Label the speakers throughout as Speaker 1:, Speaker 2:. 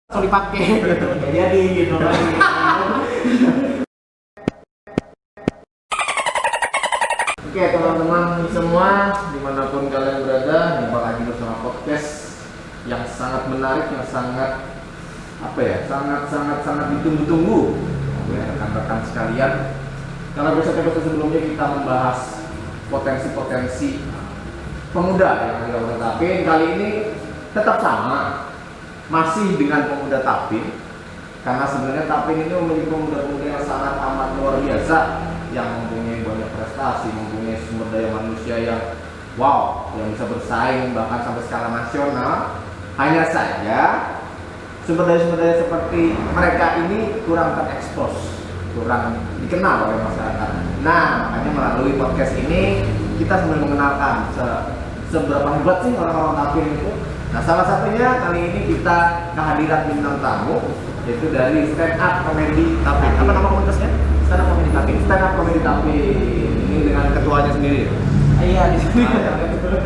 Speaker 1: langsung dipakai gitu. Jadi gitu kan.
Speaker 2: Oke teman-teman semua, dimanapun kalian berada, jumpa lagi bersama podcast yang sangat menarik, yang sangat sangat ditunggu-tunggu oleh rekan-rekan sekalian. Karena episode sebelumnya kita membahas potensi-potensi pemuda yang ada Tapin. Kali ini tetap sama, masih dengan pemuda Tapin. Karena sebenarnya Tapin ini memiliki pemuda-pemuda yang sangat amat luar biasa, yang mempunyai banyak prestasi, mempunyai sumber daya manusia yang wow, yang bisa bersaing bahkan sampai skala nasional. Hanya saja sumber daya seperti mereka ini kurang terekspos, kurang dikenal oleh masyarakat. Nah, makanya melalui podcast ini kita sebenarnya mengenalkan seberapa hebat sih orang-orang Tapin itu. Nah, salah satunya kali ini kita kehadiran bintang tamu, yaitu dari Stand Up Comedy Tapin. Apa nama komunitasnya? Stand Up Comedy Tapin. Stand Up Comedy Tapin. Ini dengan ketuanya sendiri.
Speaker 1: Iya di sini.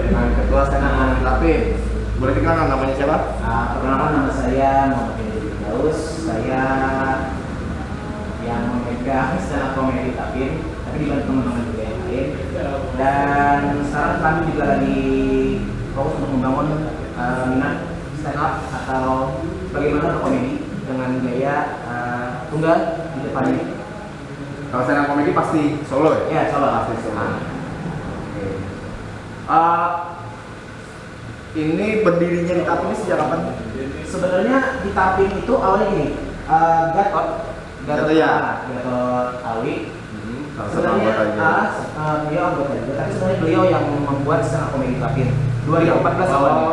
Speaker 2: Dengan ketua Stand Up Comedy Tapin. Boleh dikenalkan namanya siapa?
Speaker 1: Perkenalkan, nama saya Muhammad Edi Daus. Saya yang memegang Stand Up Comedy Tapin, tapi dibantu teman-teman juga yang lain. Dan sekarang kami juga lagi fokus untuk membangun minat stand up atau bagaimana berkomedi dengan gaya tunggal di depannya.
Speaker 2: Kalau stand up comedy pasti solo ya?
Speaker 1: Ya, solo.
Speaker 2: Pasti solo. Ini berdirinya di Tapin sejak kapan?
Speaker 1: Sebenarnya di Tapin itu awalnya gini, Gatot Awi. Sebenarnya beliau anggota juga, tapi sebenarnya beliau yang membuat stand up comedy Tapin 2014 awalnya.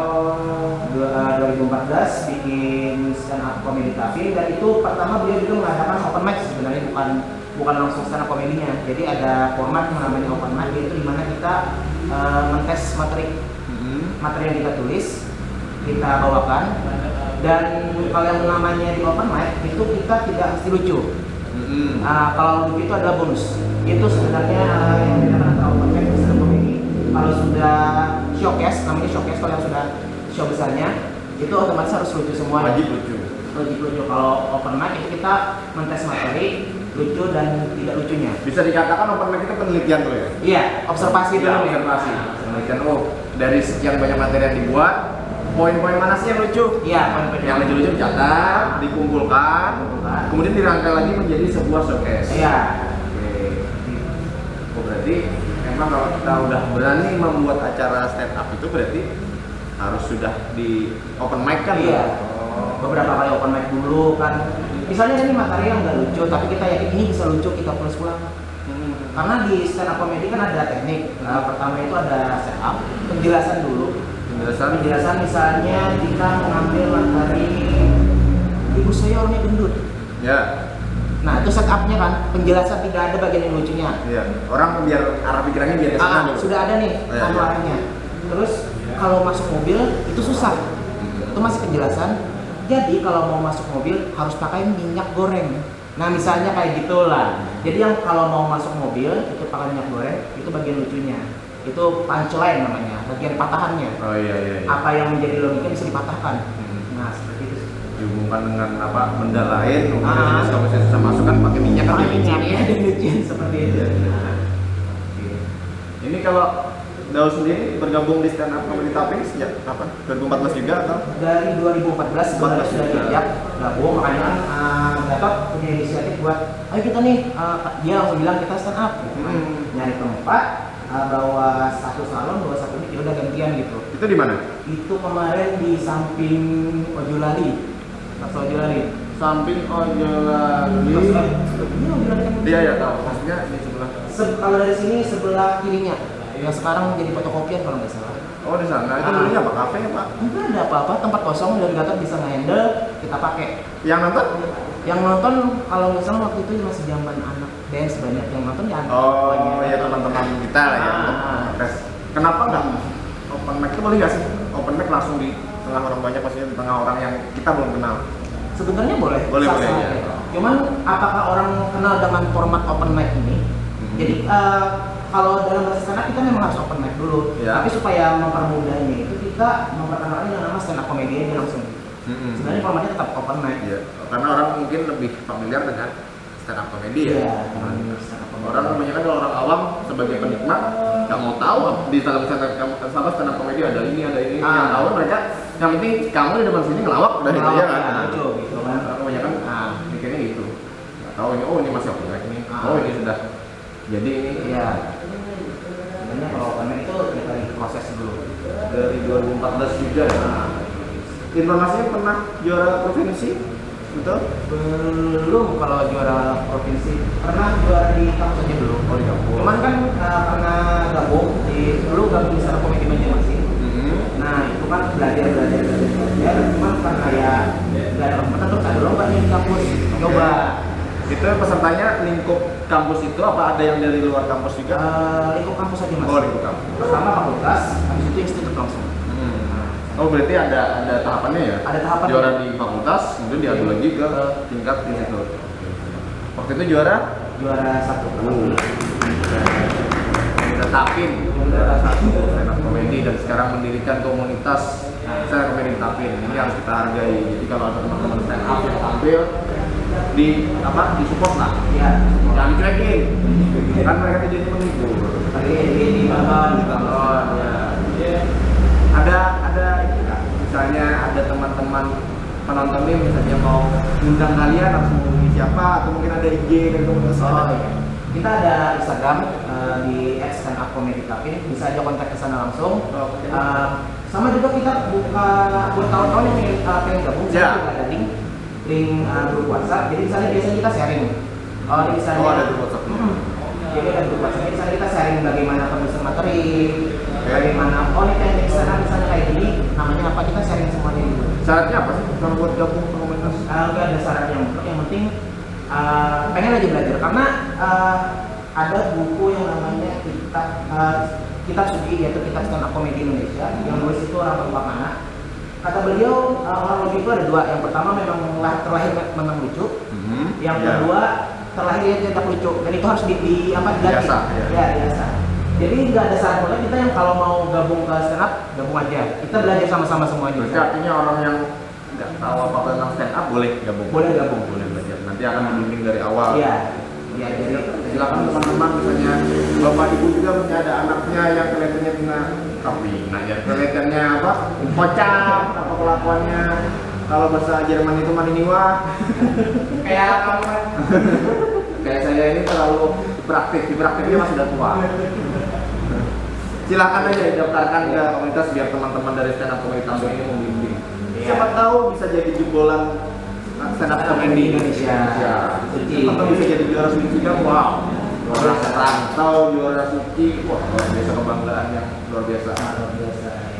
Speaker 1: 2014 bikin stand up comedy Tapin, dan itu pertama beliau juga mengadakan open mic, sebenarnya bukan langsung stand up komedinya. Jadi ada format yang namanya open mic, yaitu dimana kita mentes materi yang kita tulis, kita bawakan. Dan kalau yang namanya di open mic itu kita tidak mesti lucu. Kalau lucu itu adalah bonus. Itu sebenarnya yang bedakan antara open mic dan stand up comedy. Kalau sudah showcase, namanya showcase. Kalau yang sudah show besarnya itu otomatis harus lucu semua.
Speaker 2: Wajib lucu.
Speaker 1: Kalau open mic itu kita mentes materi lucu dan tidak lucunya.
Speaker 2: Bisa dikatakan open mic itu penelitian tuh ya?
Speaker 1: Iya, observasi dulu.
Speaker 2: Observasi. Penelitian dari sekian banyak materi yang dibuat, poin-poin mana sih yang lucu?
Speaker 1: Iya, poin-poin
Speaker 2: yang lucu dicatat, dikumpulkan, kemudian dirangkai lagi menjadi sebuah showcase.
Speaker 1: Iya.
Speaker 2: Oh, berarti memang kalau kita udah berani membuat acara stand up itu berarti harus sudah di open mic kan?
Speaker 1: Iya. Beberapa kali open mic dulu kan. Misalnya ini materi yang nggak lucu, tapi kita yakin ini bisa lucu, kita tulis pulang. Karena di stand up comedy kan ada teknik. Pertama itu ada setup, penjelasan dulu. Penjelasan misalnya kita mengambil materi ibu saya orangnya gendut.
Speaker 2: Ya.
Speaker 1: Nah itu setupnya kan, penjelasan tidak ada bagian yang lucunya.
Speaker 2: Iya. Orang biar arah pikirannya biar kesana dulu.
Speaker 1: Sudah ada nih arahnya. Terus kalau masuk mobil itu susah. Itu masih penjelasan. Jadi kalau mau masuk mobil harus pakai minyak goreng. Nah misalnya kayak gitulah. Jadi yang kalau mau masuk mobil itu pakai minyak goreng, itu bagian lucunya. Itu punchline namanya, bagian patahannya.
Speaker 2: Oh iya.
Speaker 1: Apa yang menjadi logika bisa dipatahkan. Nah seperti itu.
Speaker 2: Dihubungkan dengan benda lain, kemudian kalau saya bisa masukkan pakai minyak kan
Speaker 1: licin seperti itu.
Speaker 2: Ini kalau Daus sendiri bergabung di stand up comedy Tapin sejak kapan? 2014 juga atau?
Speaker 1: Dari 2014 sebenarnya sudah diajak gabung, makanya kan Gatot punya inisiatif buat ayo kita nih, dia langsung bilang kita stand up gitu. Nyari tempat, bawa satu salon, bawa satu mic, udah gantian gitu.
Speaker 2: Itu di mana?
Speaker 1: Itu kemarin di samping Ojolali.
Speaker 2: Samping Ojolali. Iya ya tahu. Maksudnya di sebelah.
Speaker 1: Kalau dari sini sebelah kirinya. Yang sekarang jadi fotokopian kalau nggak salah.
Speaker 2: Oh di sana. Itu dulunya apa? Kafe apa?
Speaker 1: Enggak ada apa-apa, tempat kosong dan Gatot bisa nge-handle, kita pakai.
Speaker 2: Yang nonton?
Speaker 1: Yang nonton kalau nggak salah waktu itu masih zaman anak dance banyak yang nonton ya.
Speaker 2: Oh ya teman-teman kita lah ya. Kenapa nggak open mic itu boleh nggak sih? Open mic langsung di tengah orang banyak, maksudnya di tengah orang yang kita belum kenal.
Speaker 1: Sebenarnya boleh.
Speaker 2: Boleh ya.
Speaker 1: Cuman apakah orang kenal dengan format open mic ini? Jadi kalau dalam bahasa stand up kita memang harus open mic dulu, tapi supaya mempermudahnya itu kita memperkenalkan yang nama stand up comedy aja langsung. Sebenarnya formatnya tetap open mic.
Speaker 2: Iya. Karena orang mungkin lebih familiar dengan stand up comedy ya.
Speaker 1: Iya, stand up comedy.
Speaker 2: Orang kebanyakan kalau orang awam sebagai penikmat nggak mau tahu di dalam stand up comedy ada ini. Yang tahu mereka yang penting kamu di depan sini ngelawak udah itu aja kan.
Speaker 1: Lucu gitu kan.
Speaker 2: Orang kebanyakan mikirnya gitu. Nggak tahu ini ini masih open mic nih. Ini sudah jadi ini.
Speaker 1: Iya. Sebenarnya kalau open mic itu kita proses dulu.
Speaker 2: Dari 2014 juga ya. Informasinya pernah juara provinsi, betul?
Speaker 1: Belum kalau juara provinsi. Pernah juara di kampus aja belum.
Speaker 2: Oh di kampus.
Speaker 1: Cuman kan pernah gabung gabung di stand up comedy Banjarmasin. Nah itu kan belajar. Cuman karena ya nggak ada kesempatan terus ada lomba nih di kampus. Coba.
Speaker 2: Itu pesertanya lingkup kampus itu apa ada yang dari luar kampus juga?
Speaker 1: Lingkup kampus aja mas.
Speaker 2: Oh lingkup kampus.
Speaker 1: Pertama fakultas, habis itu institut langsung.
Speaker 2: Oh berarti ada tahapannya ya?
Speaker 1: Ada tahapan.
Speaker 2: Juara di fakultas, kemudian diadu lagi ke tingkat institut. Waktu itu juara?
Speaker 1: Juara 1.
Speaker 2: Tetapin juara 1 stand up comedy dan sekarang mendirikan komunitas stand up comedy Tetapin. Ini harus kita hargai. Jadi kalau ada teman-teman stand up yang tampil di support lah.
Speaker 1: Iya.
Speaker 2: Jangan dicuekin. Kan mereka tujuannya menghibur.
Speaker 1: Di balon.
Speaker 2: Ya. Ada ini nggak? Misalnya ada teman-teman penonton ini misalnya mau undang kalian harus menghubungi siapa atau mungkin ada IG dan komunitas
Speaker 1: Kita ada Instagram di @standupcomedytapin, bisa aja kontak ke sana langsung. Sama juga kita buka buat kawan-kawan yang pengen gabung, kita ada link grup WhatsApp. Jadi misalnya biasanya kita sharing.
Speaker 2: Ada grup WhatsApp.
Speaker 1: Jadi ada grup WhatsApp. Misalnya kita sharing bagaimana penulisan materi, bagaimana ini teknik sana misalnya kayak gini, namanya apa, kita sharing semuanya dulu.
Speaker 2: Syaratnya apa sih kalau buat gabung ke komunitas?
Speaker 1: Enggak ada syaratnya, yang penting pengen aja belajar karena ada buku yang namanya kitab suci, yaitu kitab stand up comedy Indonesia yang nulis itu orang Bapakana. Kata beliau orang lucu itu ada dua, yang pertama memang terlahir memang lucu, yang kedua terlahir tidak lucu, dan itu harus dilatih.
Speaker 2: Biasa,
Speaker 1: ya biasa. Jadi nggak ada syarat banget, kita yang kalau mau gabung ke stand up gabung aja, kita belajar sama-sama semuanya.
Speaker 2: Berarti artinya orang yang nggak tahu apa tentang stand up boleh gabung.
Speaker 1: Boleh gabung,
Speaker 2: boleh belajar. Nanti akan membimbing dari awal.
Speaker 1: Iya. Ya, jadi
Speaker 2: silakan teman-teman, misalnya bapak ibu juga punya ada anaknya yang kelihatannya kelihatannya kocak apa kelakuannya, kalau bahasa Jerman itu maniniwa
Speaker 1: kayak kamu kan
Speaker 2: kayak saya ini terlalu dipraktiknya masih udah tua. Silakan aja didaftarkan ke komunitas biar teman-teman dari stand up comedy Tambang ini membimbing. Siapa tahu bisa jadi jebolan stand up comedy Indonesia. Atau bisa jadi juara suci kan, wow. Juara rantau, juara suci, wah luar biasa, kebanggaan yang luar biasa.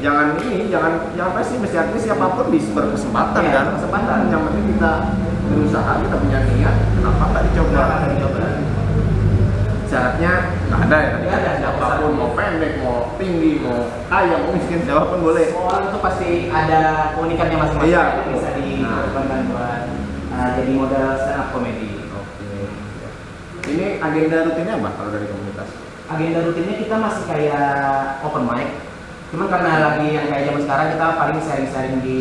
Speaker 2: Jangan pesimis, artinya siapapun bisa berkesempatan kan. Kesempatan yang penting kita berusaha, kita punya niat, kenapa nggak dicoba? Syaratnya nggak ada ya.
Speaker 1: Nggak ada.
Speaker 2: Siapapun mau pendek, mau tinggi, mau kaya, mau miskin, siapapun boleh.
Speaker 1: Semua orang itu pasti ada keunikannya masing-masing.
Speaker 2: Iya.
Speaker 1: Bisa dikorbankan buat jadi modal stand up comedy.
Speaker 2: Ini agenda rutinnya apa kalau dari komunitas?
Speaker 1: Agenda rutinnya kita masih kayak open mic. Cuman karena lagi yang kayak zaman sekarang, kita paling sharing-sharing di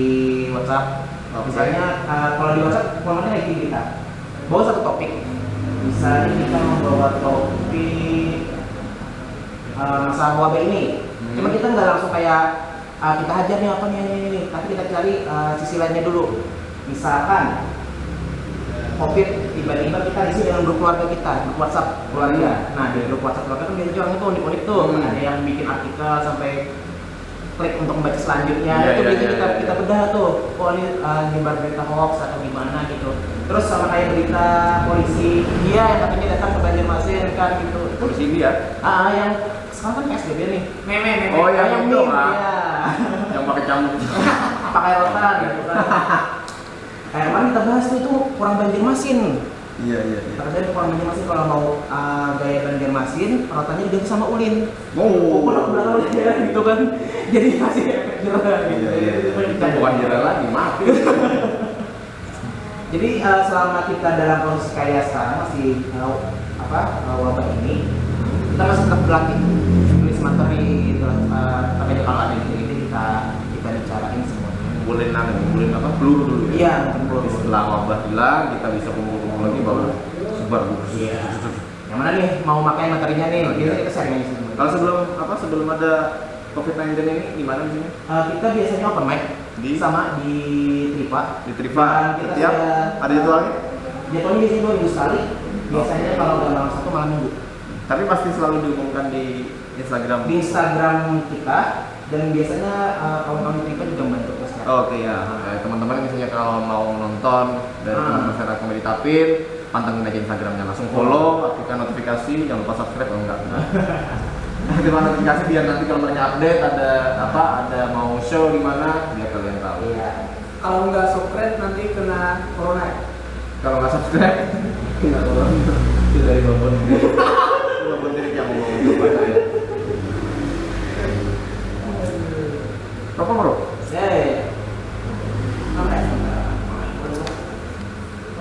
Speaker 1: WhatsApp. Misalnya kalau di WhatsApp formatnya kayak gini, kita bawa satu topik. Misalnya kita membawa topik masalah wabah ini. Cuma kita nggak langsung kayak kita hajar nih apa nih, tapi kita cari sisi lainnya dulu. Misalkan COVID, tiba-tiba kita isi dengan grup keluarga kita, grup WhatsApp keluarga. Nah di grup WhatsApp keluarga kan biasanya orang itu unik-unik tuh, ada yang bikin artikel sampai klik untuk membaca selanjutnya. Itu biasanya kita bedah tuh, ini nyebar berita hoax atau gimana gitu. Terus sama kayak berita polisi India yang katanya datang ke Banjarmasin kan gitu.
Speaker 2: Polisi India?
Speaker 1: Yang sekarang kan PSBB nih, meme.
Speaker 2: Oh yang itu yang pakai cambuk,
Speaker 1: pakai rotan gitu kan. Kayak kemarin kita bahas itu kurang Banjarmasin.
Speaker 2: Iya.
Speaker 1: Kata saya kurang Banjarmasin, kalau mau gaya Banjarmasin, rotannya diganti sama ulin.
Speaker 2: Pulang
Speaker 1: belakang ya gitu kan. Jadi masih jerah gitu.
Speaker 2: Itu bukan jerah lagi, mati.
Speaker 1: Jadi selama kita dalam kondisi kayak sekarang masih wabah ini, kita masih tetap berlatih tulis materi gitu. Tapi kalau ada gitu kita bicarain semuanya.
Speaker 2: ngumpulin apa peluru dulu ya.
Speaker 1: Iya,
Speaker 2: Nanti setelah wabah hilang kita bisa kumpul lagi baru sebar.
Speaker 1: Iya. Yang mana nih mau pakai materinya nih?
Speaker 2: Oh,
Speaker 1: Biasanya
Speaker 2: iya.
Speaker 1: kita sharing sih.
Speaker 2: Kalau sebelum ada COVID-19 ini di mana di sini?
Speaker 1: Kita biasanya open mic sama di Tripa.
Speaker 2: Di Tripa.
Speaker 1: Dan kita
Speaker 2: Setiap ada jadwalnya?
Speaker 1: Jadwalnya biasanya 2 minggu sekali. Biasanya kalau nggak malam Sabtu malam Minggu.
Speaker 2: Tapi pasti selalu diumumkan di Instagram.
Speaker 1: Di Instagram kita dan biasanya kawan-kawan di Tripa juga membantu kita sekarang.
Speaker 2: Oke ya, teman-teman misalnya kalau mau nonton dari teman masyarakat Komedi Tapin, pantengin aja Instagramnya, langsung follow, aktifkan notifikasi, jangan lupa subscribe kalau enggak. Aktifkan notifikasi biar nanti kalau mereka update ada mau show di mana biar kalian tahu.
Speaker 1: Iya.
Speaker 3: Kalau nggak subscribe nanti kena corona ya?
Speaker 2: Kalau nggak subscribe, nggak tolong itu dari babon diri. Babon diri yang ngomong coba saya. Apa bro?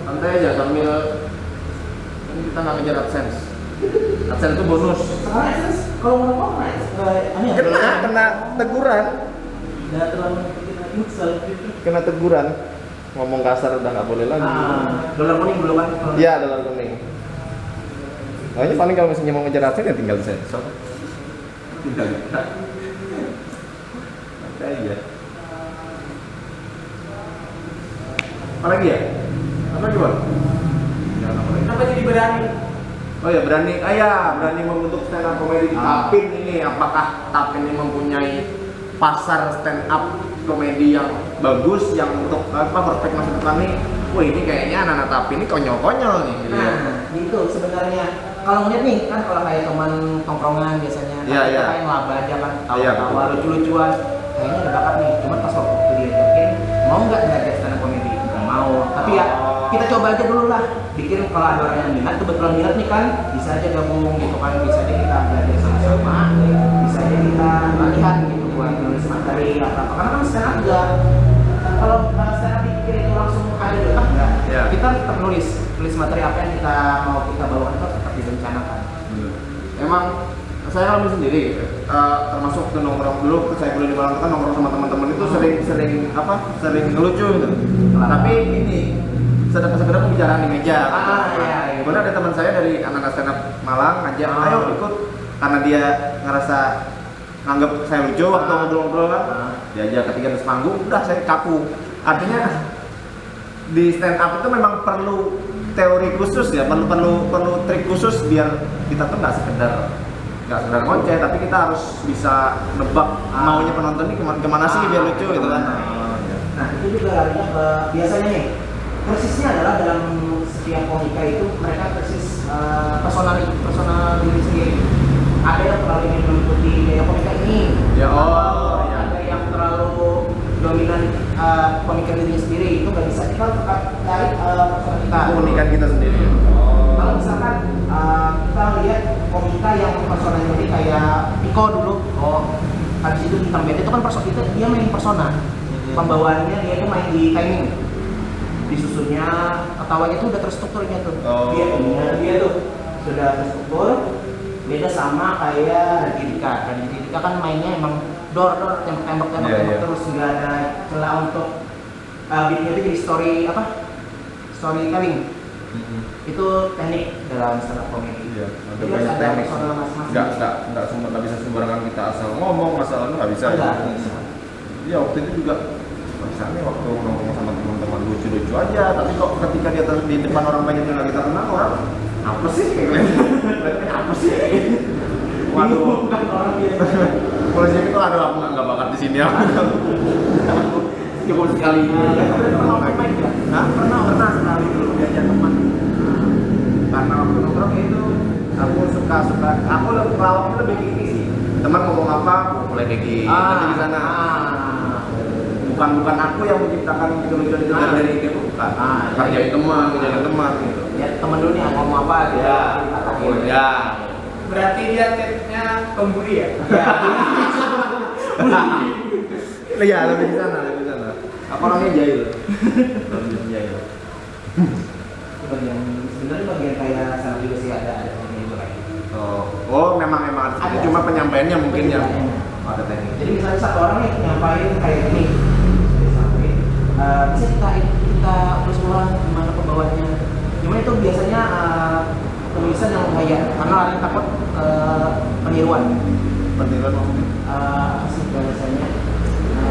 Speaker 2: Santai aja sambil ini kita nggak ngejar AdSense. AdSense itu bonus.
Speaker 1: Sekarang Essence kalau mau ngomong
Speaker 2: Kena teguran.
Speaker 1: Udah terlalu insel.
Speaker 2: Kena teguran. Ngomong kasar udah nggak boleh lagi.
Speaker 1: Dolar kuning belum kan?
Speaker 2: Iya, dolar kuning. Makanya paling kalau misalnya mau ngejar AdSense ya tinggal di sensor. Tinggal kita. Santai aja. Apa lagi ya? Apa lagi bang?
Speaker 3: Kenapa jadi berani?
Speaker 2: Oh ya berani membentuk stand up comedy di Tapin ini. Apakah Tapin ini mempunyai pasar stand up komedi yang bagus yang untuk prospek masa depan nih? Wah ini kayaknya anak-anak Tapin ini konyol-konyol nih. Gitu ya.
Speaker 1: Nah, gitu sebenarnya. Kalau ngeliat nih kan kalau kayak teman tongkrongan biasanya
Speaker 2: Iya, iya.
Speaker 1: kayak ngelaba aja kan,
Speaker 2: Iya,
Speaker 1: tawa
Speaker 2: betul.
Speaker 1: lucu-lucuan. Kayaknya ada bakat nih. Cuman pas waktu diajakin mau nggak belajar stand up comedy? Nggak mau. Tapi ya kita coba aja dulu lah. Bikin kalau ada orang yang minat, kebetulan minat nih kan, bisa aja gabung gitu kan, bisa aja kita belajar sama-sama, bisa aja kita latihan gitu buat nulis materi apa-apa. Karena kan stand up enggak, kalau stand up dipikir itu langsung ada di otak enggak.
Speaker 2: Iya.
Speaker 1: Kita tetap nulis materi apa yang kita mau kita bawakan itu tetap direncanakan.
Speaker 2: Emang saya alami sendiri, termasuk ke nongkrong dulu, saya kuliah di Malang kan nongkrong sama teman-teman itu sering ngelucu gitu. Tapi ini sekedar pembicaraan di meja.
Speaker 1: Iya.
Speaker 2: Kemudian ada teman saya dari anak-anak stand up Malang ngajak, ayo ikut, karena dia ngerasa nganggap saya lucu waktu ngobrol-ngobrol kan. Diajak ketika di panggung, udah saya kaku. Artinya di stand up itu memang perlu teori khusus ya, perlu trik khusus biar kita tuh nggak sekedar ngoceh, tapi kita harus bisa nebak maunya penonton ini kemana sih biar lucu gitu kan.
Speaker 1: Nah itu juga artinya biasanya nih persisnya adalah dalam setiap komika itu mereka persis personal diri sendiri. Ada yang terlalu ingin mengikuti gaya komika ini,
Speaker 2: Ya,
Speaker 1: ada yang terlalu dominan komika dirinya sendiri, itu nggak bisa. Kita tetap cari personal kita.
Speaker 2: Keunikan kita sendiri.
Speaker 1: Kalau misalkan kita lihat komika yang personanya ini kayak Piko dulu, habis itu Hitam Bete itu kan dia main persona, pembawaannya dia itu main di timing, disusunnya ketawanya itu udah terstrukturnya tuh. Dia tuh sudah terstruktur. Beda sama kayak Raditya kan mainnya emang dor tembak terus nggak ada celah untuk beatnya itu jadi storytelling. Itu teknik dalam stand up comedy.
Speaker 2: Iya, ada
Speaker 1: Jadi
Speaker 2: banyak
Speaker 1: harus
Speaker 2: teknik.
Speaker 1: personal masing-masing.
Speaker 2: Nggak bisa sembarangan kita asal ngomong, nggak bisa.
Speaker 1: Enggak.
Speaker 2: Iya waktu itu juga misalnya waktu ngomong sama teman-teman lucu-lucu aja, tapi kok ketika dia di depan orang banyak yang nggak kita kenal, orang apa sih kayak apa sih? Waduh,
Speaker 1: Bukan orang biasa.
Speaker 2: polisi itu ada aku nggak bakat di sini ya. Cukup sekali.
Speaker 1: Pernah sekali dulu diajak teman.
Speaker 2: Karena waktu nongkrong itu aku suka aku ngelawaknya lebih gini sih. Teman ngomong apa, mulai kayak gini di sana. Bukan aku yang menciptakan kelucuan itu dari ide, bukan. Kerjain teman gitu.
Speaker 1: Ya teman dulu nih ngomong apa gitu.
Speaker 2: Ya.
Speaker 3: Berarti dia tipnya pembuli ya?
Speaker 2: Iya, lebih di sana. Aku orangnya jahil.
Speaker 1: Sebenarnya bagian kayak sana juga sih ada teknik kayak gitu.
Speaker 2: Oh, memang ada.
Speaker 1: Ada.
Speaker 2: Cuma penyampaiannya mungkin yang
Speaker 1: Penyampaiannya.
Speaker 2: ada teknik.
Speaker 1: Jadi misalnya satu orang nih nyampain kayak gini, disampaikan bisa kita tulis ulang gimana pembawaannya. Cuma itu biasanya penulisan yang bahaya karena orang takut peniruan.
Speaker 2: Peniruan maksudnya?
Speaker 1: Apa sih bahasanya?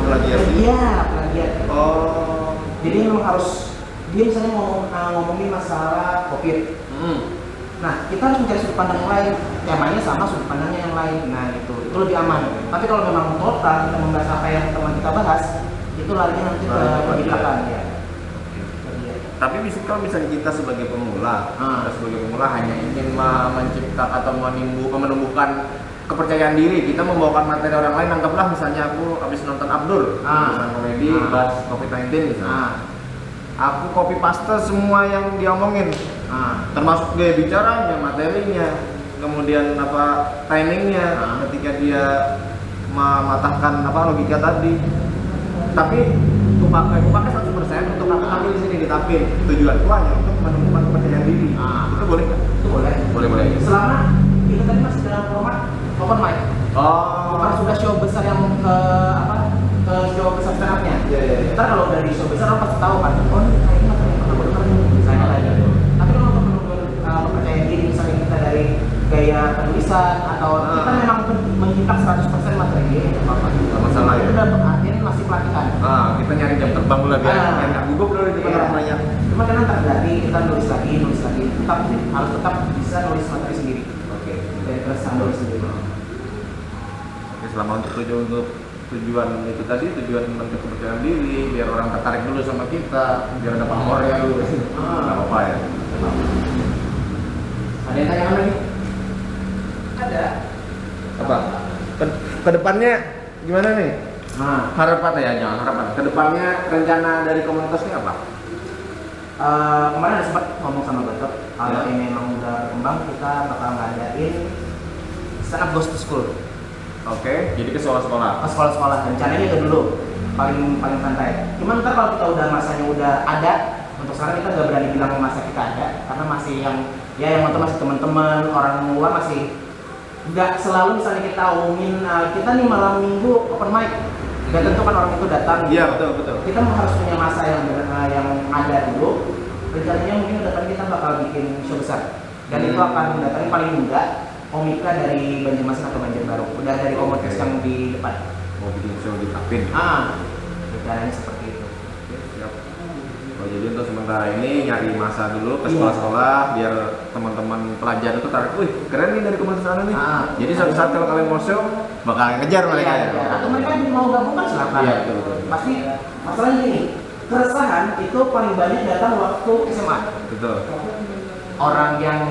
Speaker 2: Plagiat.
Speaker 1: Iya, plagiat.
Speaker 2: Oh.
Speaker 1: Jadi memang harus dia misalnya ngomongin masalah COVID. Nah, kita harus mencari sudut pandang yang lain, temanya sama, sudut pandangnya yang lain. Nah, itu lebih aman. Tapi kalau memang total kita membahas apa yang teman kita bahas, itu larinya nanti ke belakang ya.
Speaker 2: Tapi kalau misalnya kita sebagai pemula, hanya ingin menciptakan atau menumbuhkan kepercayaan diri, kita membawakan materi orang lain. Anggaplah misalnya aku habis nonton Abdur, misalnya komedi, bahas COVID-19 misalnya. Aku copy paste semua yang dia omongin, termasuk gaya bicaranya, materinya, kemudian timingnya, ketika dia mematahkan logika tadi. Tapi aku pakai 100% untuk aku tampil di sini ditampil. Tujuanku hanya untuk menemukan kepercayaan diri. Itu boleh nggak?
Speaker 1: Itu boleh.
Speaker 2: Boleh.
Speaker 1: Selama kita tadi masih dalam format open mic. Bukan sudah show besar yang ke show besar stand-up-nya. Ntar kalau dari show besar lo pasti tahu kan, oh ini kayaknya materi misalnya lagi. Tapi kalau untuk menunjukkan kepercayaan diri, misalnya kita dari gaya penulisan atau kita memang menghimpit 100% materi ini, apa-apa.
Speaker 2: Nggak masalah ya.
Speaker 1: Itu udah ini masih pelatihan.
Speaker 2: Kita nyari jam terbang dulu biar nggak gugup dulu di depan orang banyak.
Speaker 1: Cuma kan nanti berarti kita nulis lagi, tapi harus tetap bisa nulis materi sendiri.
Speaker 2: Oke.
Speaker 1: Dari keresahan nulis sendiri.
Speaker 2: Oke, selama untuk tujuan itu tadi, tujuan untuk kepercayaan diri, biar orang tertarik dulu sama kita, biar ada pamornya dulu. Nggak apa-apa ya.
Speaker 1: Ada yang tanya lagi?
Speaker 3: Ada.
Speaker 2: Apa? Kedepannya gimana nih? Harapan ya, jangan harapan. Kedepannya rencana dari komunitas ini apa?
Speaker 1: Kemarin ada sempat ngomong sama Gatot, kalau ini memang udah berkembang, kita bakal ngadain stand up goes to school.
Speaker 2: Oke, jadi ke sekolah-sekolah.
Speaker 1: Ke sekolah-sekolah, rencananya itu dulu paling santai. Cuman ntar kalau kita udah masanya udah ada, untuk sekarang kita nggak berani bilang masa kita ada, karena masih yang nonton masih teman-teman, orang luar masih nggak selalu misalnya kita umumin kita nih malam minggu open mic. Gak tentu kan orang itu datang.
Speaker 2: Iya, betul.
Speaker 1: Kita harus punya masa yang ada dulu. Rencananya mungkin depan kita bakal bikin show besar. Dan itu akan mendatangi paling muda komika dari Banjarmasin atau Banjarbaru. Udah dari komunitas yang di depan.
Speaker 2: Mau bikin show di Tapin.
Speaker 1: Rencananya seperti itu.
Speaker 2: Siap. Jadi untuk sementara ini nyari masa dulu ke sekolah-sekolah biar teman-teman pelajar itu tarik, wih keren nih dari komunitas sana nih. Jadi suatu saat kalau kalian mau show bakal ngejar mereka ya.
Speaker 1: Atau mereka mau gabung kan silakan.
Speaker 2: Iya, betul.
Speaker 1: Pasti masalahnya gini, keresahan itu paling banyak datang waktu SMA.
Speaker 2: Betul.
Speaker 1: Orang yang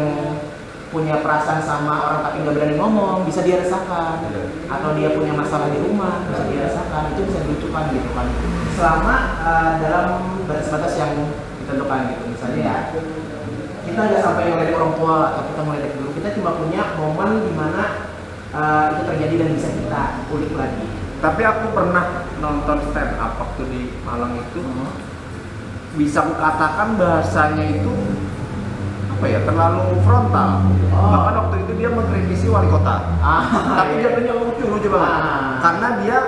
Speaker 1: punya perasaan sama orang tapi nggak berani ngomong bisa dia resahkan. Atau dia punya masalah di rumah bisa dia resahkan, itu bisa dilucukan gitu kan. Selama dalam batas-batas yang ditentukan gitu. Misalnya ya, kita nggak sampai ngeliat orang tua atau kita ngeliat guru, kita cuma punya momen di mana itu terjadi dan bisa kita ulik lagi.
Speaker 2: Tapi aku pernah nonton stand up waktu di Malang itu, bisa aku katakan bahasanya itu terlalu frontal. Bahkan waktu itu dia mengkritisi wali kota. Tapi jadinya lucu banget. Karena dia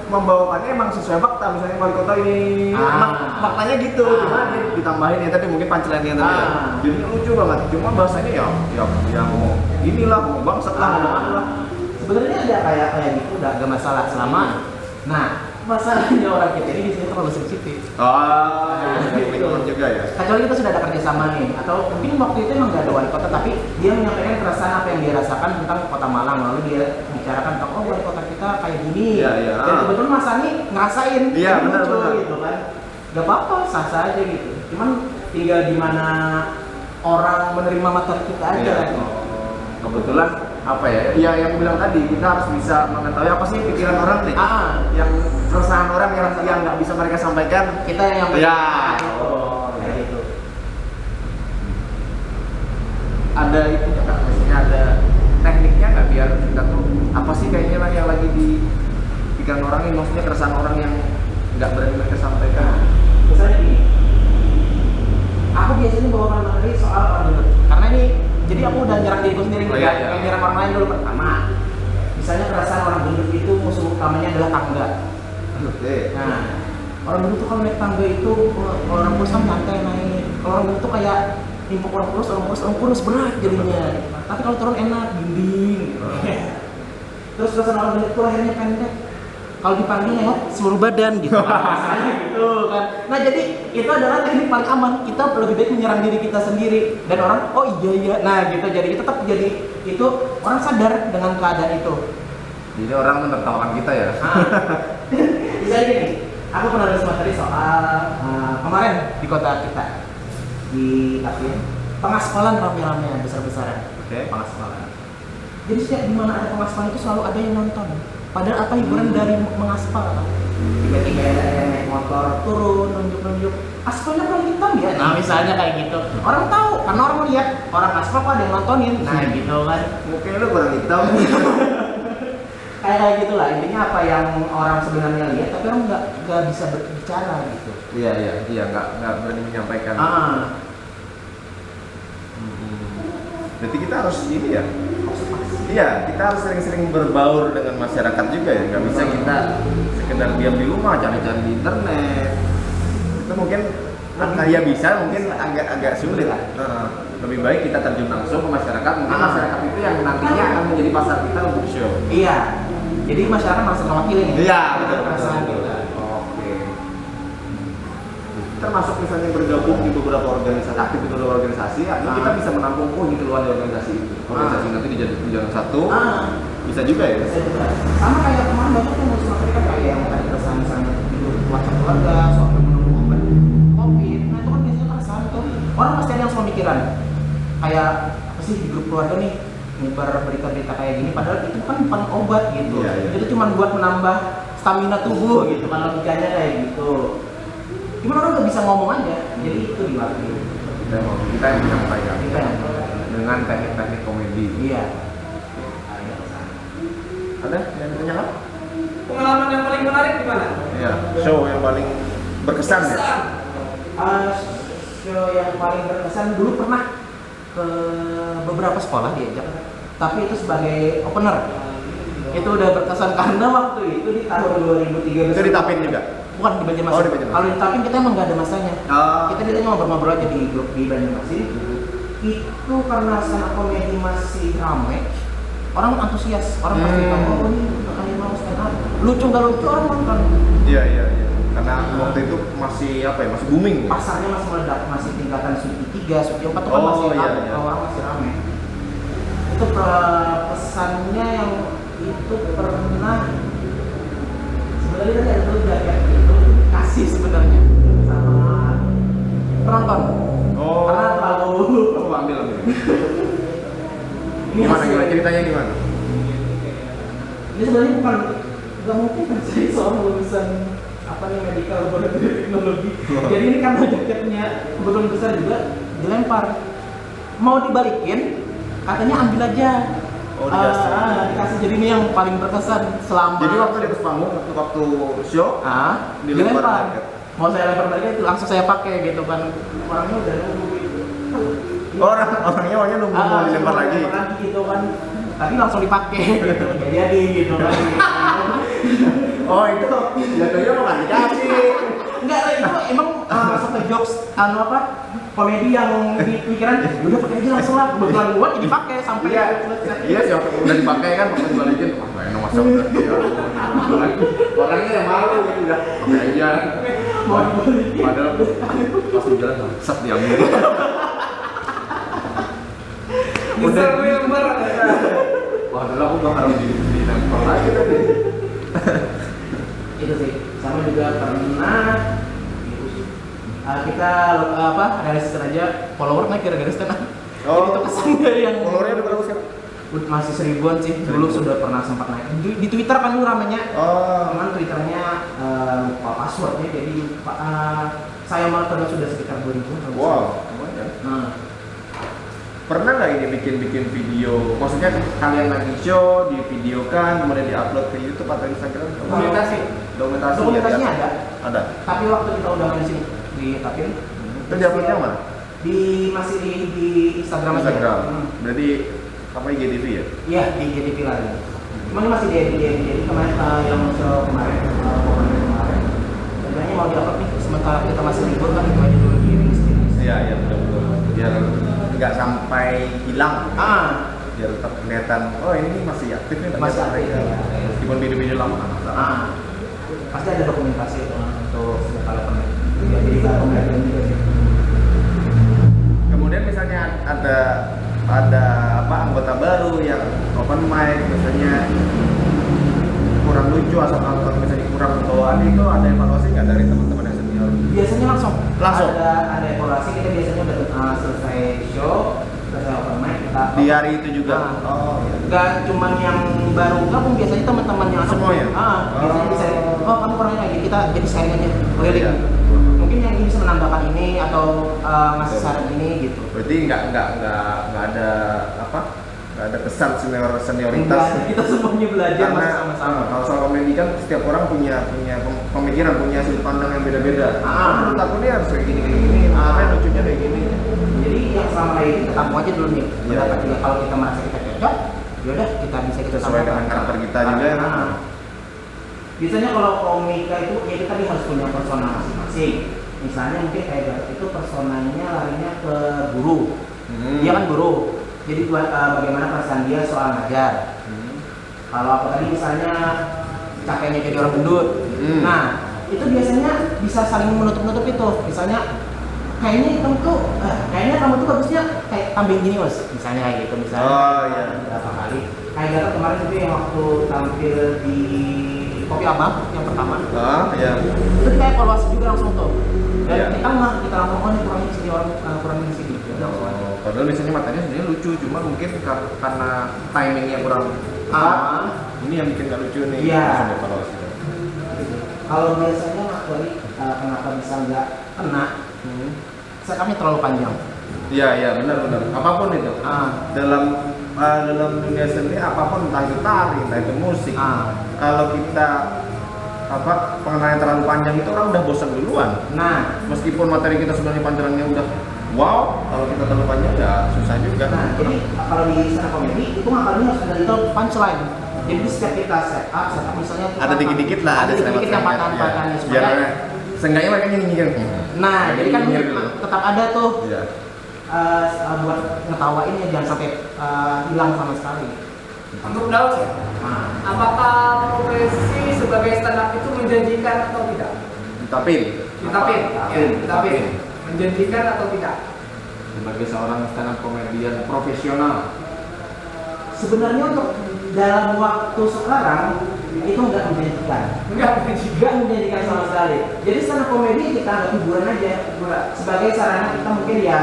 Speaker 2: membawakannya emang sesuai fakta, misalnya wali kota ini faktanya gitu, cuma dia ditambahin ya tadi mungkin punchline-nya tadi ya. Jadinya lucu banget. Cuma bahasanya ya ngomong inilah, ngomong bangsat lah, ngomong apa lah.
Speaker 1: Sebenarnya ada kayak gitu udah gak masalah selama. Nah, masalahnya orang kita ini di sini terlalu sensitif.
Speaker 2: Itu juga ya.
Speaker 1: Kecuali kita sudah ada kerjasama nih, atau mungkin waktu itu emang gak ada wali kota, tapi dia menyampaikan perasaan apa yang dia rasakan tentang kota Malang, lalu dia bicarakan tentang wali kota kita kayak gini. Dan kebetulan Mas Ani ngerasain,
Speaker 2: benar
Speaker 1: gitu kan. Gak apa-apa, sah-sah aja gitu. Cuman tinggal gimana orang menerima materi kita aja lagi.
Speaker 2: Kebetulan yang aku bilang tadi, kita harus bisa mengetahui apa sih pikiran orang nih, yang keresahan orang yang nggak bisa mereka sampaikan,
Speaker 1: kita yang
Speaker 2: kayak
Speaker 1: gitu.
Speaker 2: Ada itu nggak, maksudnya ada tekniknya nggak biar kita tuh apa sih kayaknya lah yang lagi di pikiran orang ini, maksudnya keresahan orang yang nggak berani mereka sampaikan.
Speaker 1: Misalnya gini, aku biasanya bawakan materi soal orang gendut, karena ini jadi aku udah nyerang diriku sendiri, kayak nyerang orang lain dulu. Pertama, misalnya perasaan orang gendut itu musuh utamanya adalah tangga.
Speaker 2: Nah,
Speaker 1: Orang dulu tuh kalau naik tangga itu kalau orang kurus kan nyantai naik. Kalau orang dulu tuh kayak impuk orang kurus berat jadinya. Tapi kalau turun enak, bimbing. Terus orang gendut tuh akhirnya pendek. Kalau dipanggil nengok seluruh badan gitu. Misalnya gitu kan. Nah jadi itu adalah teknik paling aman. Kita lebih baik menyerang diri kita sendiri dan orang oh iya. Nah gitu jadi kita tetap jadi itu orang sadar dengan keadaan itu.
Speaker 2: Jadi orang menertawakan kita ya.
Speaker 1: Bisa gini. Aku pernah nulis materi soal kemarin di kota kita di Kapin pengaspalan rame-rame besar-besaran.
Speaker 2: Oke.
Speaker 1: Pengaspalan. Jadi setiap di mana ada pengaspalan itu selalu ada yang nonton. Padahal apa hiburan dari mengaspal? Tiba-tiba ada yang naik motor turun, nunjuk-nunjuk. Aspalnya kan hitam ya? Nah misalnya kayak gitu. Orang tahu, karena orang melihat orang aspal kok ada yang nontonin. Nah gitu kan.
Speaker 2: Mungkin lu kurang hitam.
Speaker 1: Kayak gitulah. Intinya apa yang orang sebenarnya lihat, tapi orang nggak bisa berbicara gitu.
Speaker 2: Iya, nggak berani menyampaikan. Berarti kita harus ini ya. Iya, kita harus sering-sering berbaur dengan masyarakat juga ya. Nggak bisa kita sekedar diam di rumah, cari-cari di internet. Itu mungkin ya bisa, mungkin agak sulit. Lebih baik kita terjun langsung ke masyarakat. Mungkin masyarakat itu yang nantinya akan menjadi pasar kita untuk show.
Speaker 1: Iya. Jadi masyarakat merasa mewakili nih.
Speaker 2: Iya, betul.
Speaker 1: Oke.
Speaker 2: Termasuk misalnya bergabung di beberapa organisasi, aktif di beberapa organisasi, artinya kita bisa menampung ini keluar dari organisasi itu. Organisasi nanti dijadikan satu, bisa juga ya?
Speaker 1: Bisa juga. Sama kayak kemarin banyak yang ngurusin materi kan kayak yang tadi keresahan misalnya tidur WhatsApp keluarga, soal menunggu obat COVID. Nah itu kan biasanya keresahan tuh. Orang pasti ada yang semua mikiran. Kayak apa sih di grup keluarga nih nyebar berita-berita kayak gini, padahal itu kan bukan obat gitu.
Speaker 2: Iya.
Speaker 1: Itu cuma buat menambah stamina tubuh gitu, kan logikanya kayak gitu. Gimana orang nggak bisa ngomong aja, jadi itu diwakili.
Speaker 2: Kita yang menyampaikan
Speaker 1: Kita yang
Speaker 2: dengan teknik-teknik komedi.
Speaker 1: iya.
Speaker 2: Ada yang punya apa?
Speaker 3: Pengalaman yang paling menarik di mana?
Speaker 2: Iya, show yang paling berkesan ya.
Speaker 1: Show yang paling berkesan dulu pernah ke beberapa sekolah diajak, tapi itu sebagai opener. Itu udah berkesan karena waktu itu di tahun 2013.
Speaker 2: Itu di Tapin juga?
Speaker 1: Bukan di Banjarmasin.
Speaker 2: Oh, di Banjarmasin.
Speaker 1: Kalau di Tapin kita emang nggak ada masanya. Kita ditanya ngobrol-ngobrol aja di grup di Banjarmasin. Itu karena stand up komedi masih ramai, orang antusias, orang pasti tahu oh ini ada mau stand up. Lucu nggak lucu orang nonton.
Speaker 2: Iya. Karena waktu itu masih apa ya? Masih booming. Ya?
Speaker 1: Pasarnya masih meledak, masih tingkatan Suki 3, Suki 4 tuh kan masih ramai, orang masih ramai. Itu pesannya yang itu pernah sebenarnya tadi ada tuh jaket itu kasih sebenarnya sama penonton. Karena terlalu
Speaker 2: Aku ambil. Gimana ceritanya gimana?
Speaker 1: Ini sebenarnya bukan nggak mungkin kan saya soal lulusan apa nih medical laboratory teknologi. Jadi ini karena jaketnya kebetulan besar juga dilempar. Mau dibalikin, katanya ambil aja. Dikasih. Jadi ini yang paling berkesan selama.
Speaker 2: Jadi waktu di atas panggung, waktu show, dilempar.
Speaker 1: Mau saya lempar balik itu langsung saya pakai gitu kan. Orangnya udah nunggu gitu.
Speaker 2: Orangnya nunggu mau dilempar lagi
Speaker 1: gitu kan. Tapi langsung dipakai gitu. Jadi gitu kan.
Speaker 2: Oh itu jatuhnya mau nggak dikasih?
Speaker 1: Enggak, itu emang masuk ke jokes komedi yang di pikiran udah pakai aja langsung lah, kebetulan gua jadi pakai sampai
Speaker 2: iya sih waktu udah dipakai kan waktu dibalikin nggak enak masa udah orangnya yang malu gitu udah pakai aja padahal pas di jalan set diambil
Speaker 3: Udah lembar.
Speaker 2: padahal aku nggak harus dilempar lagi tadi
Speaker 1: itu sih. Sama juga pernah kita realistis aja follower naik gara-gara stand up. Jadi itu kesannya yang
Speaker 2: followernya udah berapa sekarang?
Speaker 1: Masih 1000-an sih. Dulu sudah pernah sempat naik. Di Twitter kan dulu ramenya. Cuman Twitternya lupa passwordnya, jadi saya malah ternyata sudah sekitar 2000.
Speaker 2: Wow. Pernah nggak ini bikin video? Maksudnya kalian lagi show, divideokan, kemudian diupload ke YouTube atau Instagram? Dokumentasinya ada. Tapi
Speaker 1: waktu kita udah main di sini di Tapin.
Speaker 2: Itu diuploadnya mana?
Speaker 1: Masih di Instagram aja.
Speaker 2: Berarti apa IGTV ya?
Speaker 1: Iya, di IGTV lagi. Cuman masih di kemarin yang show kemarin sebenarnya mau diupload nih sementara kita masih libur kan itu aja dulu di rilis.
Speaker 2: Iya betul. Biar nggak sampai hilang. Biar tetap kelihatan. Oh ini masih aktif nih.
Speaker 1: Masih aktif.
Speaker 2: Ya. Meskipun video-video lama kan.
Speaker 1: Pasti ada dokumentasi untuk kalau pemain. Jadi kita pemain juga sih.
Speaker 2: Kemudian misalnya ada anggota baru yang open mic misalnya kurang lucu atau misalnya kurang bawaan itu ada evaluasi nggak dari teman-teman yang senior?
Speaker 1: Biasanya langsung
Speaker 2: ada
Speaker 1: evaluasi. Kita biasanya udah selesai show, selesai open mic kita
Speaker 2: di hari itu juga.
Speaker 1: Nggak cuman yang baru gabung, biasanya teman-teman yang
Speaker 2: semua ya.
Speaker 1: Biasanya bisa kamu kurangnya lagi, kita jadi sharing aja.
Speaker 2: Iya.
Speaker 1: Mungkin yang ini bisa menambahkan ini atau ngasih saran ini gitu.
Speaker 2: Berarti nggak ada kesan senioritas.
Speaker 1: Enggak, kita semuanya belajar
Speaker 2: Karena
Speaker 1: sama-sama.
Speaker 2: kalau soal komedi kan setiap orang punya pemikiran, punya sudut pandang yang beda-beda. Menurut aku nih harus kayak gini, namanya lucunya kayak gini.
Speaker 1: Jadi yang selama ini kita tamu aja dulu nih. Pendapat juga kalau kita merasa kita cocok, yaudah kita bisa kita
Speaker 2: sesuai dengan karakter kita juga.
Speaker 1: Biasanya kalau komika itu ya kita harus punya persona masing-masing. Misalnya mungkin kayak Garut itu personanya larinya ke guru. Dia kan guru. Jadi bagaimana perasaan dia soal ngajar. Kalau aku tadi misalnya capeknya jadi orang gendut. Nah, itu biasanya bisa saling menutup-nutup itu. Misalnya kayaknya kamu tuh bagusnya kayak kambing gini Mas. Misalnya kayak gitu misalnya. Berapa kali. Kayak Garut kemarin itu yang waktu tampil di Kopi Abang yang pertama. Itu kita evaluasi juga langsung tuh. Dan kita langsung kurangin sini kurangin sini.
Speaker 2: Padahal biasanya matanya sebenarnya lucu, cuma mungkin karena timingnya kurang ini yang bikin nggak lucu nih.
Speaker 1: Iya. Kalau biasanya Mas Wali kenapa bisa nggak kena? Setupnya terlalu panjang.
Speaker 2: Iya benar. Apapun itu. Dalam dunia seni apapun, entah itu tari, entah itu musik. Kalau kita pengenalan terlalu panjang itu orang udah bosan duluan.
Speaker 1: Nah,
Speaker 2: meskipun materi kita sebenarnya panjangnya udah wow, kalau kita terlalu panjang ya susah juga.
Speaker 1: Nah, jadi kalau di stand up comedy itu ngakalnya harus ada itu punchline. Jadi setiap kita set up misalnya
Speaker 2: ada dikit-dikit lah, ada
Speaker 1: dikit yang patahan-patahannya supaya
Speaker 2: seenggaknya mereka nyinyir.
Speaker 1: Nah, jadi kan tetap ada tuh.
Speaker 2: Iya.
Speaker 1: Buat ngetawain ya jangan sampai hilang sama sekali.
Speaker 3: Untuk Daud ya, apakah profesi sebagai stand up itu menjanjikan atau tidak? Ditapin. Menjanjikan atau tidak?
Speaker 2: Sebagai seorang stand up komedian profesional,
Speaker 1: sebenarnya untuk dalam waktu sekarang itu nggak menjanjikan sama sekali. Jadi stand up komedi kita anggap hiburan aja, sebagai sarana kita mungkin ya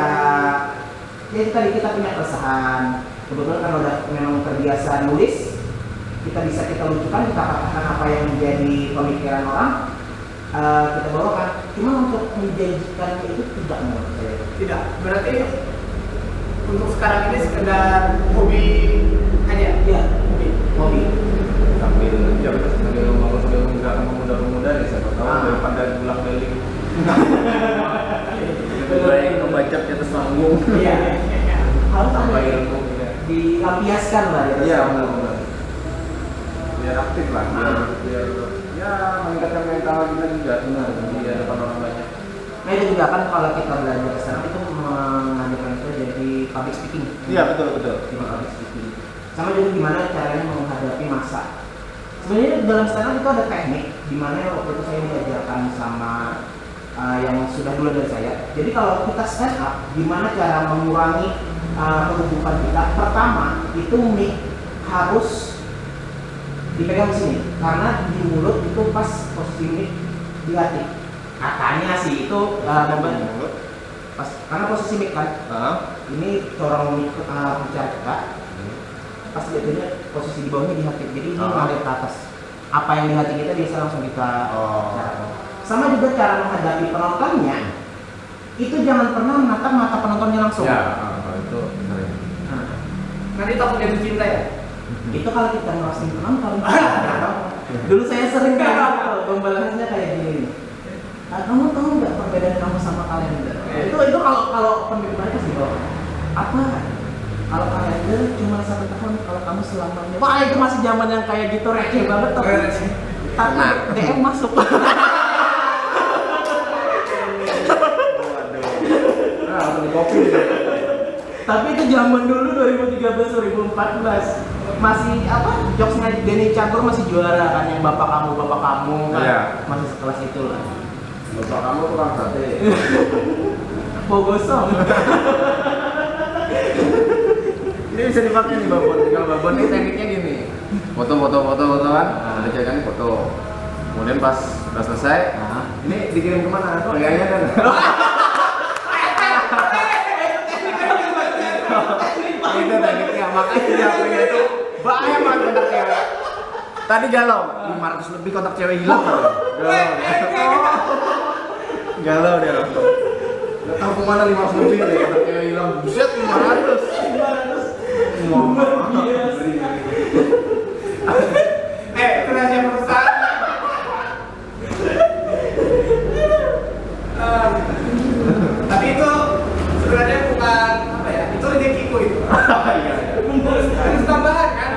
Speaker 1: tadi kita punya keresahan. Kebetulan kan udah memang terbiasa nulis, kita lucukan, kita katakan apa yang menjadi pemikiran orang, kita bawakan. Cuma untuk menjanjikan itu tidak menurut saya.
Speaker 3: Tidak. Berarti untuk sekarang ini sekedar hobi aja.
Speaker 1: Iya, hobi.
Speaker 2: sambil pemuda nih, siapa tahu daripada diulang balik. Baik membaca di atas panggung.
Speaker 1: Iya. Harus ada
Speaker 2: ilmu.
Speaker 1: Dilampiaskan lah ya.
Speaker 2: Iya benar. Biar aktif lah, biar ya meningkatkan mental kita juga di depan orang banyak.
Speaker 1: Nah itu juga kan kalau kita belajar sekarang itu mengadakan itu jadi public speaking.
Speaker 2: Iya betul.
Speaker 1: Jadi public speaking. Sama juga gimana caranya menghadapi masa. Sebenarnya dalam stand up itu ada teknik di mana waktu itu saya diajarkan sama yang sudah dulu dari saya. Jadi kalau kita stand up, gimana cara mengurangi kegugupan kita? Pertama itu mic harus dipegang di sini karena di mulut itu pas posisi mic di hati. Katanya sih itu membantu pas karena posisi mic kan. Ini corong mic bicara kita. Pas jadinya posisi di bawahnya di hati. Jadi ini mengalir ke atas. Apa yang di hati kita biasa langsung kita bicarakan. Sama juga cara menghadapi penontonnya. Itu jangan pernah menatap mata penontonnya langsung.
Speaker 2: Ya, itu sering.
Speaker 3: Nanti takut jatuh cinta ya?
Speaker 1: Itu kalau kita ngerasain penonton. Dulu saya sering pembalasannya kayak gini. Kamu tahu nggak perbedaan kamu sama kalender? Itu kalau pemimpin mereka sih apa? Kalau kalender cuma 1 tahun, kalau kamu selamanya. Wah itu masih zaman yang kayak gitu receh banget tuh. Tapi DM masuk.
Speaker 2: kopi.
Speaker 1: Tapi itu zaman dulu 2013 2014 masih apa? Jokesnya Denny Cagur masih juara kan, yang bapak kamu kan.
Speaker 2: Iya.
Speaker 1: Masih sekelas itu lah.
Speaker 2: Bapak kamu tukang sate.
Speaker 1: Bogosong.
Speaker 2: Ini bisa dipakai nih babon. Kalau babon ini tekniknya gini. Foto kan. Ada cewek kan foto. Kemudian pas udah selesai, ini dikirim kemana? Kayaknya kan. Itu tekniknya, makanya dia punya itu banyak banget kontak cewek. Tadi galau, 500 lebih kontak cewek hilang. Galau dia. Gak tau kemana 500 lebih deh kontak cewek hilang. Buset 500.
Speaker 3: Itu rahasia perusahaan. Tapi itu sebenarnya bukan apa ya? Itu rezekiku itu. Bonus tambahan kan?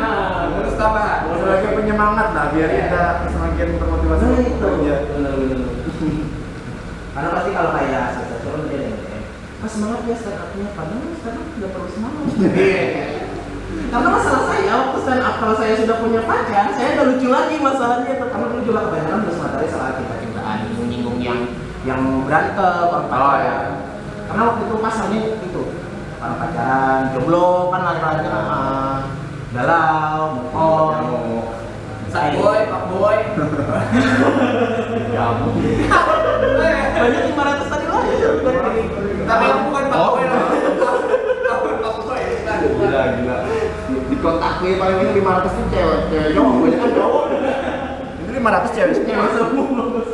Speaker 3: Bonus tambahan.
Speaker 2: Sebagai penyemangat lah biar kita semakin termotivasi untuk bekerja.
Speaker 1: Karena pasti kalau kayak saya turun dia semangat ya stand up-nya, padahal stand up tidak perlu semangat. Karena masalah saya waktu stand up, kalau saya sudah punya pacar, saya udah lucu lagi masalahnya. Karena dulu juga kebanyakan terus materi soal cinta-cintaan, menyinggung yang berantem, orang pacaran.
Speaker 2: ya.
Speaker 1: Karena waktu itu pasalnya itu orang pacaran, jomblo kan lari-lari galau, mukong,
Speaker 3: Sakboy, Pakboy.
Speaker 1: banyak 500 tadi lah ya.
Speaker 3: Tapi aku bukan Pakboy lah. Aku Pakboy.
Speaker 2: Gila. Di kontak gue paling banyak 500 itu cewek cowok, banyak kan cowok. Itu 500 cewek semua.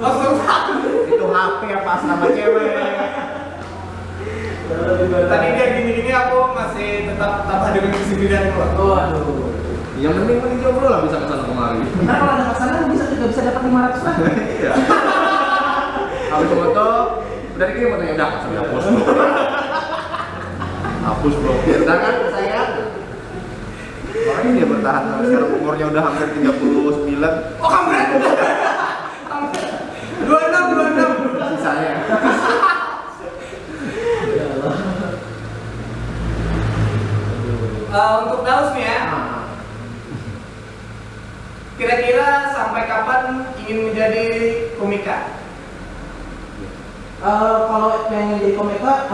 Speaker 3: Langsung satu.
Speaker 2: Itu HP apa nama cewek.
Speaker 3: Tadi dia gini-gini aku masih tetap tambah dengan kesembilan kok.
Speaker 1: Oh aduh.
Speaker 2: Yang penting jomblo lah bisa kesana kemari.
Speaker 1: Ntar kalau ada pasangan bisa dapat 500 lah.
Speaker 2: Iya. Habis foto, udah dikirim fotonya udah langsung dihapus. Hapus blokir, udah kan saya. Makanya dia bertahan sampai sekarang umurnya udah hampir 39.
Speaker 3: Oh kampret. 26.
Speaker 2: Sisanya.
Speaker 3: Untuk Daus nih ya. Kira-kira sampai kapan ingin menjadi komika?
Speaker 1: Kalau pengen jadi komika,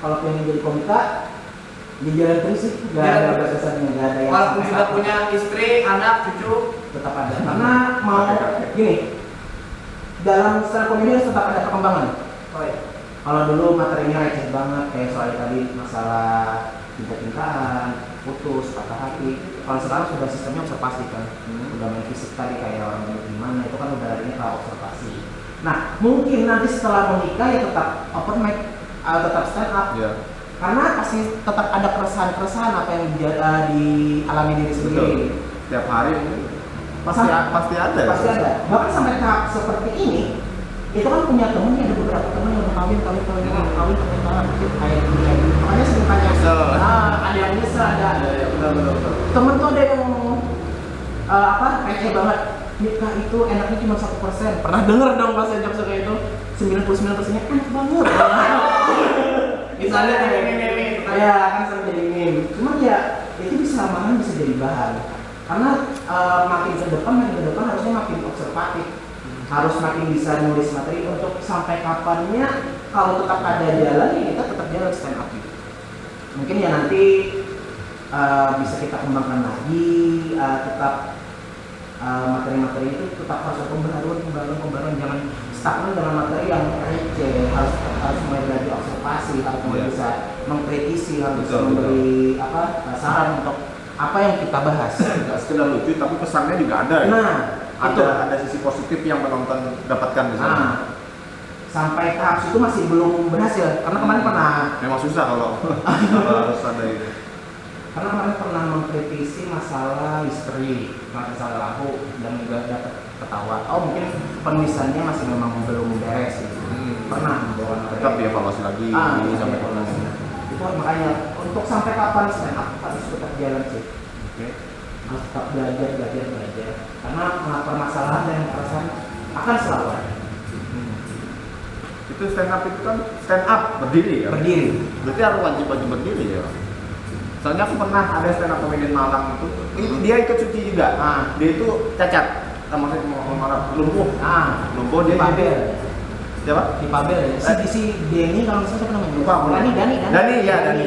Speaker 1: kalau pengen jadi komika di jalan terus sih, nggak ada batasannya, nggak ada yang
Speaker 3: Walaupun
Speaker 1: sampai
Speaker 3: sudah
Speaker 1: satu.
Speaker 3: punya istri, anak, cucu,
Speaker 1: Tetap ada. Karena mau gini, dalam stand komedi harus tetap ada perkembangan.
Speaker 3: oh iya.
Speaker 1: Kalau dulu materinya receh banget, kayak soal tadi masalah cinta-cintaan, putus, patah hati. Kalau sekarang sudah sistemnya observasi kan, udah main fisik tadi kayak orang ini gimana, itu kan udah larinya ke observasi. Nah, mungkin nanti setelah menikah ya tetap open mic, tetap stand up.
Speaker 2: Iya.
Speaker 1: Karena pasti tetap ada keresahan-keresahan apa yang dialami diri sendiri.
Speaker 2: Tiap hari pasti ada.
Speaker 1: Pasti ada. Bahkan sampai tahap seperti ini, itu kan punya temen, ada beberapa temen yang udah kawin, kayak gini. Makanya sering tanya, ada yang nyesel, ada.
Speaker 2: Benar.
Speaker 1: Temen tuh ada yang receh banget. Nikah itu enaknya cuma 1%. Pernah denger dong pas saya jokes kayak itu? 99%-nya enak banget.
Speaker 3: Misalnya ini.
Speaker 1: Ya kan sering jadi meme. Cuman ya itu bisa lama-lama bisa jadi bahan. Karena makin ke depan harusnya makin observatif. Harus makin bisa nulis materi untuk sampai kapannya kalau tetap ada jalan ya kita tetap jalan stand up gitu. Mungkin ya nanti bisa kita kembangkan lagi, tetap materi-materi itu tetap harus ada pembaruan, jangan stagnan dengan materi yang receh, harus mulai belajar observasi, harus mulai bisa mengkritisi, harus bisa memberi saran untuk apa yang kita bahas.
Speaker 2: Nggak sekedar lucu tapi pesannya juga ada ya.
Speaker 1: Nah,
Speaker 2: ada sisi positif yang penonton dapatkan di sana.
Speaker 1: Sampai tahap itu masih belum berhasil karena kemarin pernah
Speaker 2: Memang susah kalau harus ada itu.
Speaker 1: Karena kemarin pernah mengkritisi masalah misteri, masalah lampu dan juga dapat ketawa. Oh mungkin penulisannya masih memang belum beres gitu. Pernah membawa
Speaker 2: Tetap dievaluasi lagi sampai
Speaker 1: evaluasi. Itu makanya untuk sampai kapan stand up harus tetap jalan sih.
Speaker 2: Oke.
Speaker 1: Harus tetap belajar. Karena permasalahan dan perasaan akan selalu ada.
Speaker 2: Itu stand up itu kan stand up berdiri kan?
Speaker 1: Berdiri.
Speaker 2: Berarti harus wajib berdiri ya. Soalnya aku pernah ada stand up comedian Malang itu dia ikut cuti juga. Dia itu cacat, maksudnya lumpuh. Lumpuh dia
Speaker 1: Pabel.
Speaker 2: Siapa?
Speaker 1: Di Pabel ya. Si Denny kalau misalnya siapa namanya?
Speaker 2: Lupa.
Speaker 1: Dani.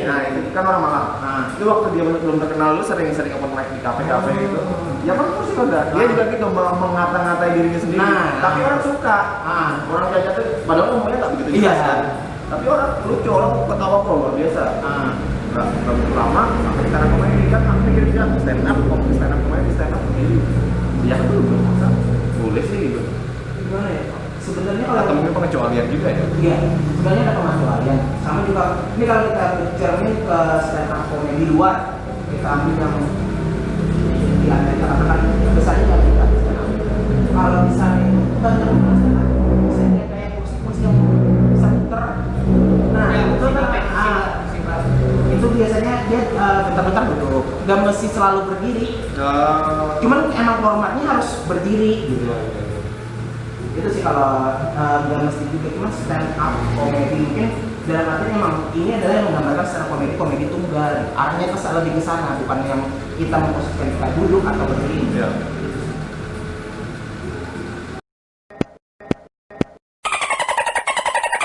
Speaker 2: Nah itu kan orang Malang. Itu waktu dia belum terkenal lu sering open mic di kafe-kafe gitu. Ya kan pasti udah. Dia juga gitu mengata-ngatai dirinya sendiri. Tapi orang suka. Orang cacat tuh padahal ngomongnya nggak begitu jelas kan. Tapi orang lucu, orang ketawa kok luar biasa. Nggak begitu lama sampai stand up comedy kan aku pikir dia stand up comedy. Dia kan dulu belum masa. Boleh sih gitu.
Speaker 1: Gimana ya? Sebenarnya kalau
Speaker 2: Atau mungkin pengecualian juga ya?
Speaker 1: Iya, sebenarnya ada pengecualian. Sama juga, ini kalau kita cermin ke stand up comedy luar, kita ambil yang di Amerika katakan besarnya kan kita stand up. Kalau misalnya itu bukan terlalu stand up, misalnya kayak kursi-kursi yang bisa muter. Nah, itu biasanya dia bentar-bentar duduk, nggak mesti selalu berdiri. Cuman emang formatnya harus berdiri gitu. Itu sih kalau nggak mesti juga, cuma stand up komedi mungkin dalam artinya emang ini adalah yang menggambarkan stand up komedi tunggal, arahnya lebih ke sana, bukan yang kita memposisikan kita duduk atau